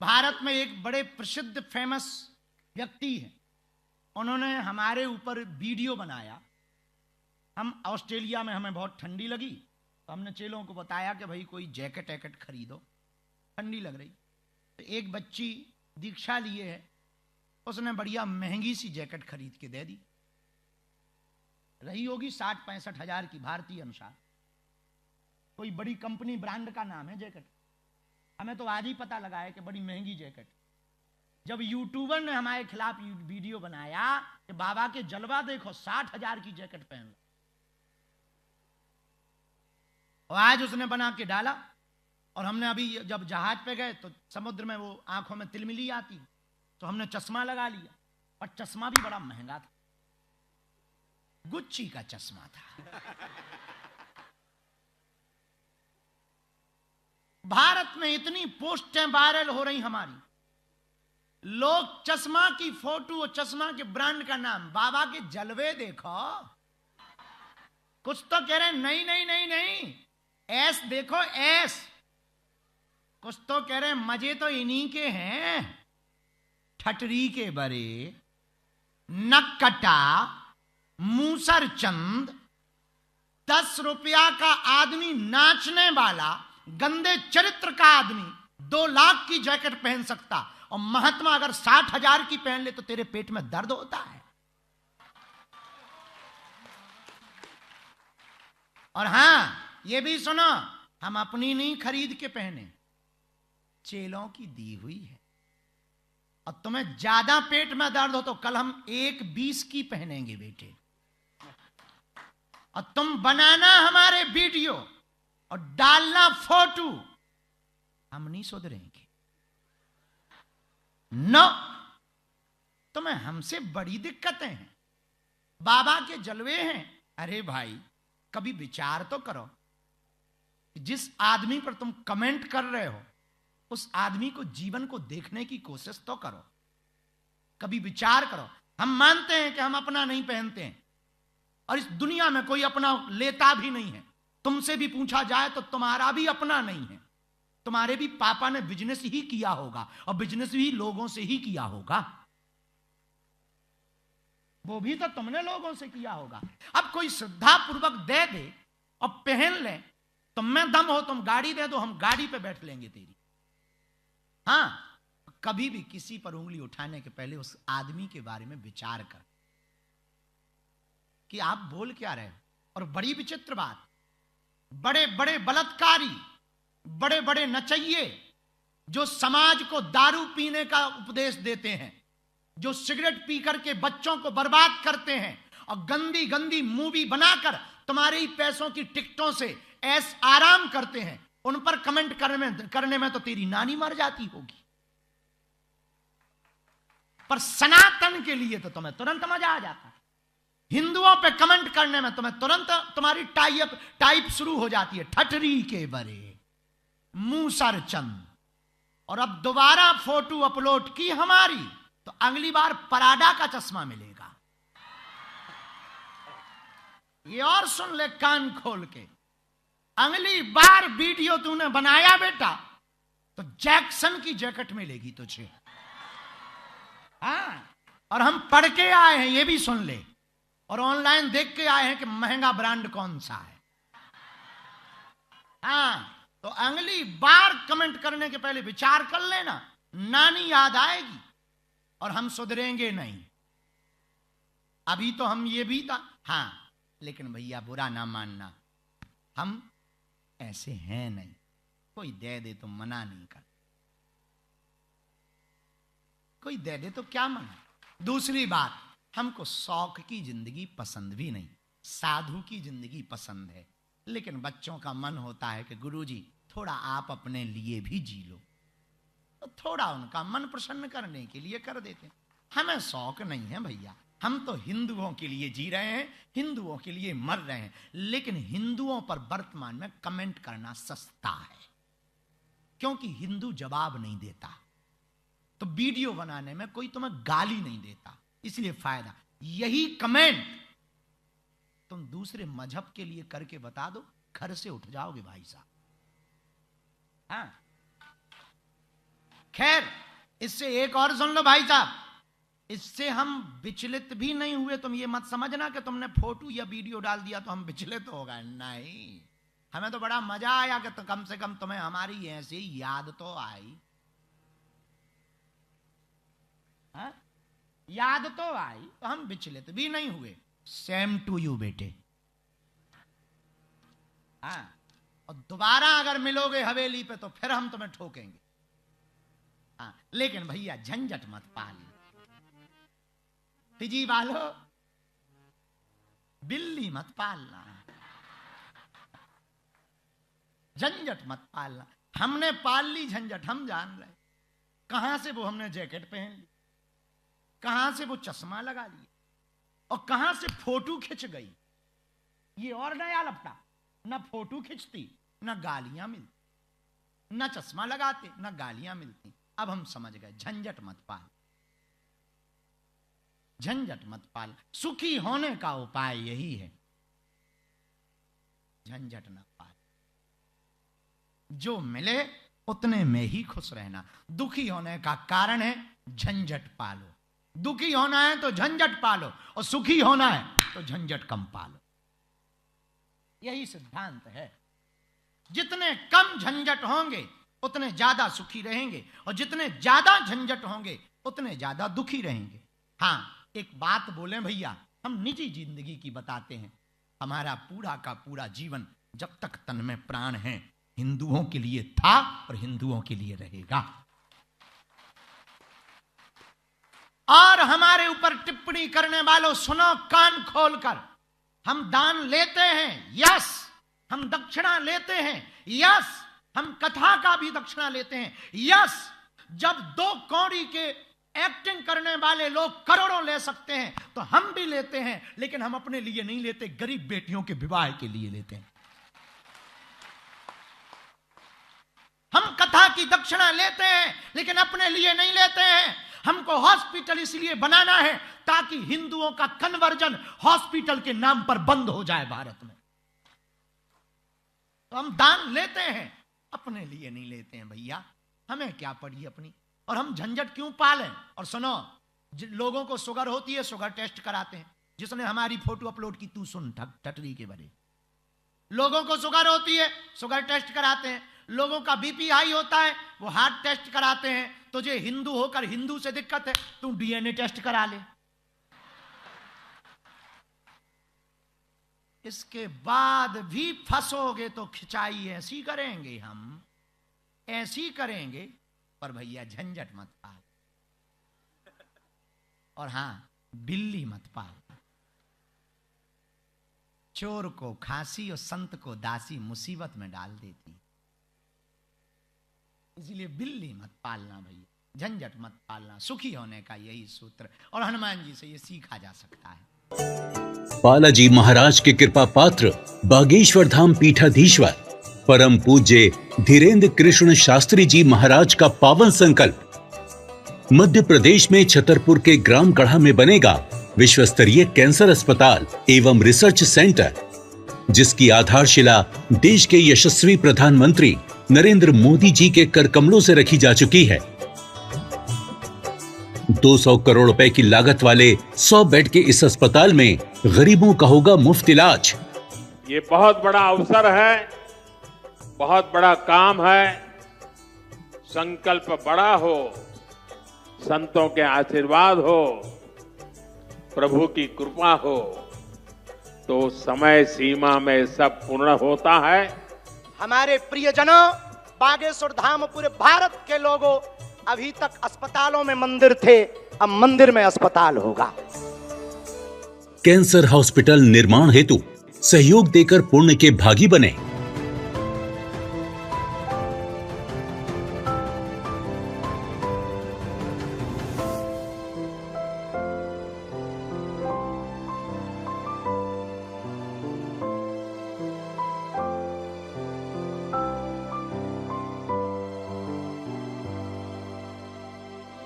भारत में एक बड़े प्रसिद्ध फेमस व्यक्ति हैं, उन्होंने हमारे ऊपर वीडियो बनाया। हम ऑस्ट्रेलिया में, हमें बहुत ठंडी लगी तो हमने चेलों को बताया कि भाई कोई जैकेट वैकेट खरीदो, ठंडी लग रही। तो एक बच्ची दीक्षा लिए है, उसने बढ़िया महंगी सी जैकेट खरीद के दे दी, रही होगी 60-65 हजार की भारतीय अनुसार। कोई बड़ी कंपनी ब्रांड का नाम है जैकेट। हमें तो आज ही पता लगा है कि बड़ी महंगी जैकेट। जब यूट्यूबर ने हमारे खिलाफ वीडियो बनाया कि बाबा के जलवा देखो, 60 हजार की जैकेट पहन लो, और आज उसने बना के डाला। और हमने अभी जब जहाज पे गए तो समुद्र में वो आंखों में तिलमिली आती, तो हमने चश्मा लगा लिया, और चश्मा भी बड़ा महंगा था, गुच्ची का चश्मा था। भारत में इतनी पोस्टें वायरल हो रही हमारी, लोग चश्मा की फोटो और चश्मा के ब्रांड का नाम, बाबा के जलवे देखो, कुछ तो कह रहे नहीं नहीं नहीं नहीं, ऐस देखो ऐस, कुछ तो कह रहे मजे तो इन्हीं के हैं, ठटरी के बरे, नक्कटा, मूसर चंद, 10 रुपया का आदमी नाचने वाला, गंदे चरित्र का आदमी 2 लाख की जैकेट पहन सकता, और महात्मा अगर 60 हजार की पहन ले तो तेरे पेट में दर्द होता है। और हां, ये भी सुनो, हम अपनी नहीं खरीद के पहने, चेलों की दी हुई है। और तुम्हें ज्यादा पेट में दर्द हो तो कल हम 1.20 की पहनेंगे बेटे, और तुम बनाना हमारे वीडियो और डालना फोटो, हम नहीं सुधरेंगे। नो, तुम्हें हमसे बड़ी दिक्कतें हैं, बाबा के जलवे हैं। अरे भाई, कभी विचार तो करो, जिस आदमी पर तुम कमेंट कर रहे हो उस आदमी को, जीवन को देखने की कोशिश तो करो, कभी विचार करो। हम मानते हैं कि हम अपना नहीं पहनते हैं, और इस दुनिया में कोई अपना लेता भी नहीं है। तुमसे भी पूछा जाए तो तुम्हारा भी अपना नहीं है, तुम्हारे भी पापा ने बिजनेस ही किया होगा, और बिजनेस भी लोगों से ही किया होगा, वो भी तो तुमने लोगों से किया होगा। अब कोई श्रद्धा पूर्वक दे दे और पहन ले, तुम में दम हो तुम गाड़ी दे दो, हम गाड़ी पे बैठ लेंगे तेरी। हां, कभी भी किसी पर उंगली उठाने के पहले उस आदमी के बारे में विचार कर कि आप बोल क्या रहे हो। और बड़ी विचित्र बात, बड़े बड़े बलात्कारी, बड़े बड़े नचइये जो समाज को दारू पीने का उपदेश देते हैं, जो सिगरेट पी करके बच्चों को बर्बाद करते हैं, और गंदी गंदी मूवी बनाकर तुम्हारे ही पैसों की टिकटों से ऐस आराम करते हैं, उन पर कमेंट करने में तो तेरी नानी मर जाती होगी। पर सनातन के लिए तो तुम्हें तुरंत मजा आ जाता है। हिंदुओं पे कमेंट करने में तुम्हें तुरंत तुम्हारी टाइप शुरू हो जाती है, ठटरी के बरे, मूसर चंद। और अब दोबारा फोटो अपलोड की हमारी तो अगली बार पराडा का चश्मा मिलेगा। ये और सुन ले कान खोल के, अगली बार वीडियो तूने बनाया बेटा तो जैक्सन की जैकेट मिलेगी तुझे। हाँ, और हम पढ़ के आए हैं, ये भी सुन ले, और ऑनलाइन देख के आए हैं कि महंगा ब्रांड कौन सा है। हाँ, तो अगली बार कमेंट करने के पहले विचार कर लेना, नानी याद आएगी और हम सुधरेंगे नहीं। अभी तो हम ये भी था, हाँ, लेकिन भैया बुरा ना मानना, हम ऐसे हैं नहीं, कोई दे दे तो मना नहीं कर, कोई दे दे तो क्या मना। दूसरी बात, हमको शौक की जिंदगी पसंद भी नहीं, साधु की जिंदगी पसंद है। लेकिन बच्चों का मन होता है कि गुरुजी थोड़ा आप अपने लिए भी जी लो, तो थोड़ा उनका मन प्रसन्न करने के लिए कर देते हैं। हमें शौक नहीं है भैया, हम तो हिंदुओं के लिए जी रहे हैं, हिंदुओं के लिए मर रहे हैं। लेकिन हिंदुओं पर वर्तमान में कमेंट करना सस्ता है, क्योंकि हिंदू जवाब नहीं देता, तो वीडियो बनाने में कोई तुम्हें गाली नहीं देता, इसलिए फायदा। यही कमेंट तुम दूसरे मजहब के लिए करके बता दो, घर से उठ जाओगे भाई साहब। हाँ, खैर, इससे एक और सुन लो भाई साहब, इससे हम विचलित भी नहीं हुए। तुम ये मत समझना कि तुमने फोटो या वीडियो डाल दिया तो हम विचलित हो गए, नहीं। हमें तो बड़ा मजा आया कि तो कम से कम तुम्हें हमारी ऐसी याद तो आई, हा? याद तो आई, तो हम विचलित भी नहीं हुए। सेम टू यू बेटे। हाँ, और दोबारा अगर मिलोगे हवेली पे तो फिर हम तुम्हें ठोकेंगे। हाँ, लेकिन भैया झंझट मत पाल, तिजी वालो बिल्ली मत पालना, झंझट मत पालना। हमने पाल ली झंझट, हम जान रहे कहां से वो हमने जैकेट पहन ली, कहां से वो चश्मा लगा लिया, और कहां से फोटो खिंच गई। ये और नया लपटा, न फोटो खिंचती, न गालियां मिलती, न चश्मा लगाते, न गालियां मिलती। अब हम समझ गए, झंझट मत पाल, झंझट मत पाल। सुखी होने का उपाय यही है, झंझट न पाल। जो मिले उतने में ही खुश रहना। दुखी होने का कारण है झंझट पालो। दुखी होना है तो झंझट पालो, और सुखी होना है तो झंझट कम पालो। यही सिद्धांत है। जितने कम झंझट होंगे उतने ज्यादा सुखी रहेंगे, और जितने ज्यादा झंझट होंगे उतने ज्यादा दुखी रहेंगे। हाँ, एक बात बोले भैया, हम निजी जिंदगी की बताते हैं। हमारा पूरा का पूरा जीवन जब तक तन में प्राण है हिंदुओं के लिए था और हिंदुओं के लिए रहेगा। और हमारे ऊपर टिप्पणी करने वालों, सुनो कान खोलकर, हम दान लेते हैं, यस। हम दक्षिणा लेते हैं, यस। हम कथा का भी दक्षिणा लेते हैं, यस। जब 2 कौड़ी के एक्टिंग करने वाले लोग करोड़ों ले सकते हैं तो हम भी लेते हैं, लेकिन हम अपने लिए नहीं लेते, गरीब बेटियों के विवाह के लिए लेते हैं। हम कथा की दक्षिणा लेते हैं लेकिन अपने लिए नहीं लेते हैं। हमको हॉस्पिटल इसलिए बनाना है ताकि हिंदुओं का कन्वर्जन हॉस्पिटल के नाम पर बंद हो जाए भारत में। तो हम दान लेते हैं, अपने लिए नहीं लेते हैं भैया। हमें क्या पड़ी अपनी, और हम झंझट क्यों पालें। और सुनो, लोगों को शुगर होती है, शुगर टेस्ट कराते हैं। जिसने हमारी फोटो अपलोड की, तू सुन टटरी के बड़े, लोगों को शुगर होती है, शुगर टेस्ट कराते हैं। लोगों का बीपी हाई होता है, वो हार्ट टेस्ट कराते हैं। तुझे हिंदू होकर हिंदू से दिक्कत है, तू डीएनए टेस्ट करा ले। इसके बाद भी फंसोगे तो खिंचाई ऐसी करेंगे, हम ऐसी करेंगे। पर भैया झंझट मत पाल, और हां, बिल्ली मत पाल। चोर को खांसी और संत को दासी मुसीबत में डाल देती, इसलिए बिल्ली मत पालना भैया, झंझट मत पालना। सुखी होने का यही सूत्र, और हनुमान जी से ये सीखा जा सकता है। बालाजी महाराज के कृपा पात्र बागेश्वर धाम पीठाधीश्वर परम पूज्य धीरेन्द्र कृष्ण शास्त्री जी महाराज का पावन संकल्प। मध्य प्रदेश में छतरपुर के ग्राम गढ़ा में बनेगा विश्व स्तरीय कैंसर अस्पताल एवं रिसर्च सेंटर, जिसकी आधारशिला देश के यशस्वी प्रधानमंत्री नरेंद्र मोदी जी के कर कमलों से रखी जा चुकी है। 200 करोड़ रुपए की लागत वाले 100 बेड के इस अस्पताल में गरीबों का होगा मुफ्त इलाज। ये बहुत बड़ा अवसर है, बहुत बड़ा काम है। संकल्प बड़ा हो, संतों के आशीर्वाद हो, प्रभु की कृपा हो, तो समय सीमा में सब पूर्ण होता है। हमारे प्रियजनों, बागेश्वर धाम पूरे भारत के लोगों, अभी तक अस्पतालों में मंदिर थे, अब मंदिर में अस्पताल होगा। कैंसर हॉस्पिटल निर्माण हेतु सहयोग देकर पुण्य के भागी बने।